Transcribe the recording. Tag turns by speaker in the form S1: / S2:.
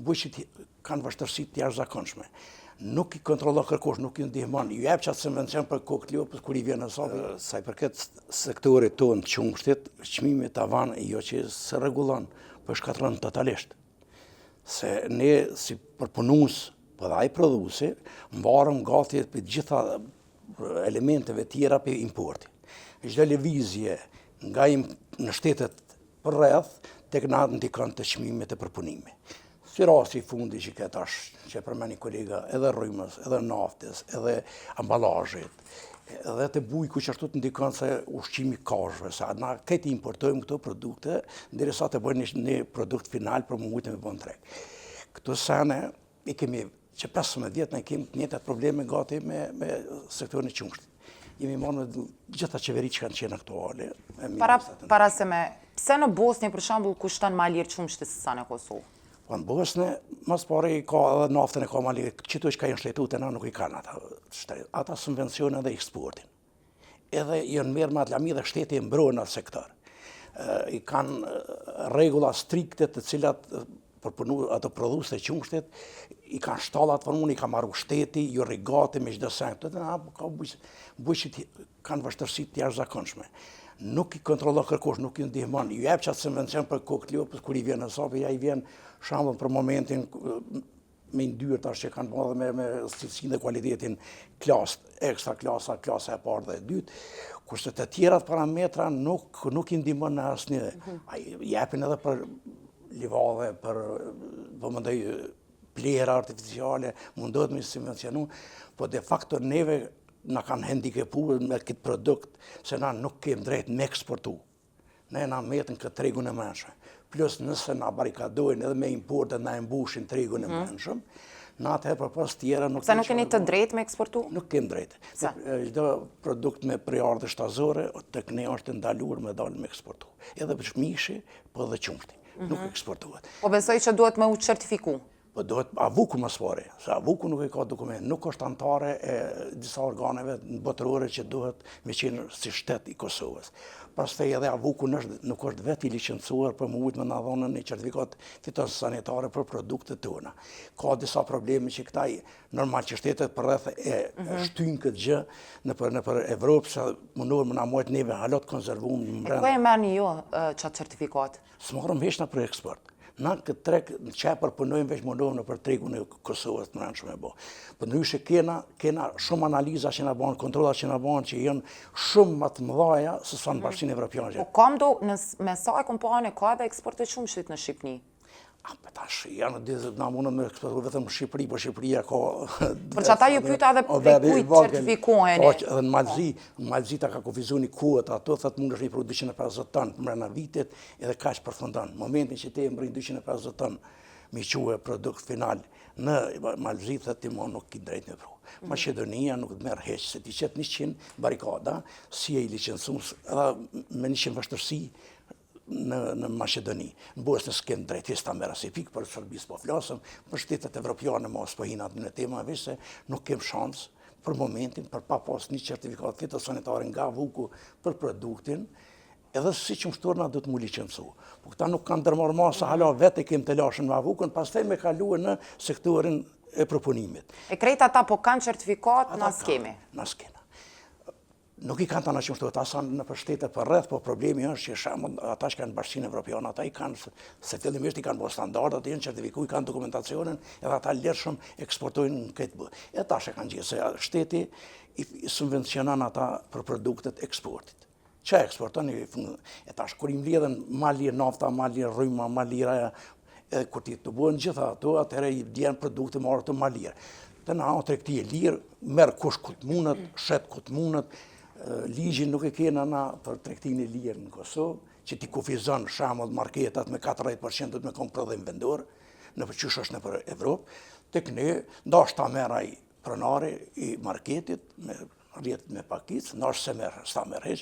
S1: bujqit kanë vështërsi të jashtëzakonshme. Nuk i kontrollon kërkosh, nuk i ndihmon, ju jep çat subvencion për kokë lopës kur i vjen në sallë. Sa i përket sektorit tonë të qumshtit, çmimi tavan jo që se rregullon, po shkatërron totalisht. Se ne si përpunues, po dhe ai prodhuesi, mbarëm gati për gjitha elementeve tjera për importi. Çdo lëvizje nga në shtetet përreth tek na ndikon të çmimit të përpunimit. Si rasti i fundi që ke tash, që përmeni kolega, edhe rrymës, edhe naftës, edhe ambalazhit, edhe të bujku që ashtu të ndikon se ushqimi kafshëve, sa na këtë importojmë këto produkte, derisa të bëjnë një produkt final për mujtë me bon treg. Këto sene i kemi që 15 vjetë ne kemi të njëjtat probleme gati me sektorin e qumshtit. Jemi marrë me gjitha qeveri që kanë qenë aktuale.
S2: Para se me, pse në Bosnjë për shembull kushton ma lirë qumshti se sa në Kosovë?
S1: Po në Bosnjë, mas pari ka edhe naftën e ka ma lirë, qëto që ka jenë shletu të na nuk i kanë ata subvencione dhe eksportin. Edhe jënë mirë me atë lami dhe shteti e mbrojnë atë sektor. I kanë regula strikte të cilat përpunu ato prodhues të qumshtit, i kanë shtallat formun, i ka marru shteti, ju rigati me çdo sen. Ka bujqit kanë vështërsi të jashtëzakonshme. Nuk i kontrollon kërkosh, nuk i ndihmon, ju jep çat subvencion për kokë lopës kur i vjen në sapë, ja i vjen shembull për momentin me ndyrë tash që kanë bërë me cilësinë dhe kualitetin ekstra klasa e parë dhe e dytë, kurse të tjerat parametra nuk i ndihmon në asnjë. Ai japin edhe për livadhe, për vëmendoj plera artificiale, mundohet me subvencionu, po de facto neve na kanë handikepuar me këtë produkt, se na nuk kemi drejt me eksportu. Ne na metën këtë tregun e menshëm. Plus nëse na barikadojnë edhe me importet na e mbushin tregun e menshëm, na atëherë përpas tjera nuk...
S2: Se nuk keni të drejt me eksportu?
S1: Nuk kemi drejt. Çdo produkt me prejardhë shtazore, tek ne është ndaluar me dalë me eksportu. Edhe për mishi, po edhe qumshti. Nuk eksportohet.
S2: Po besoj që duhet me u certifiku?
S1: Po duhet avuku më spore, se avuku nuk e ka dokument, nuk është antare e disa organeve botërore që duhet me qenë si shtet i Kosovës. Pastaj edhe avuku nuk është vetë i licencuar për mujt me na dhënë një certifikat fitosanitare për produktet tona. Ka disa probleme që këta normal që shtetet përreth e shtyjnë këtë gjë nëpër Evropë, se mundohen më na mojt neve halot konservuar në brenda.
S2: E ku e merrni ju çat certifikat?
S1: S'marrëm veç na për eksport. Na këtë treg që përpunojmë veç mundohem në për tregun e Kosovës të mërëndshme e bo. Për ndryshe kena shumë analiza që na banë, kontrola që na banë, që janë shumë më të mëdhaja se sa në Bashkinë Evropiane.
S2: Po kam do, me sa e kompane ka edhe eksport të qumshtit në Shqipni?
S1: Për tash, janë na mundën me eksportu vetëm në Shqipëri, po Shqipëria ka...
S2: Për që ata ju pyta edhe për kujt certifikoheni?
S1: Edhe në Malzi ta ka kufizu një kuët ato, thëtë mund është një produt 250 tonë për mrena vitit, edhe kaq përfundon. Momentin që te mbrin 250 tonë me quë produkt final në Malzi, thëtë ti mo nuk ki drejt në pru. Maqedonia nuk të merë heqë, se ti qëtë 100 barikada, si e i licensus, edhe me 100 vështërsi, në Maqedoni. Në Bosnjë s'kem drejtësi ta merr asnjë pikë, për Serbisë po flasëm, për shtetet evropiane mos po hin aty në tema veç se nuk kem shans për momentin për pa pas një certifikat fitosanitare nga avuku për produktin, edhe si qumshtorna do të mu licencu. Po këta nuk kanë ndërmarrë masa, hala vetë kem të lashën me avukun, pastaj me kaluar në sektorin e propunimit.
S2: E krejt ata po kanë certifikat në skemi?
S1: Në skemi. Nuk i kanë të në qumshtuar, ata sa në për shtetet për rreth, po problemi është që shembull ata që kanë Bashkinë Evropiane, ata i kanë, se fillimisht i kanë bërë standardat, janë certifikuar, kanë dokumentacionin, edhe ata lirshëm eksportojnë në këtë bë. E tash e kanë gjithë, se shteti i subvencionon ata për produktet eksportit. Që eksporton, e tash kur i mbledhen ma lirë nafta, ma lirë rryma, ma lira, edhe kur ti të bëhen gjitha ato, atëherë i vjen produkte marrë të ma lirë. Të na tregti e lirë, merr kush ku të mundet, shet ku të mundet. Ligjin nuk e kena na për tregtinë e lirë në Kosovë, që ti kufizon shembull marketat me 40% me kom prodhim vendor, në përqysh është në për Evropë, tek ne ndoshta merr ai pronari i marketit me rrjet me pakic, ndoshta se merr, sta merr hiç,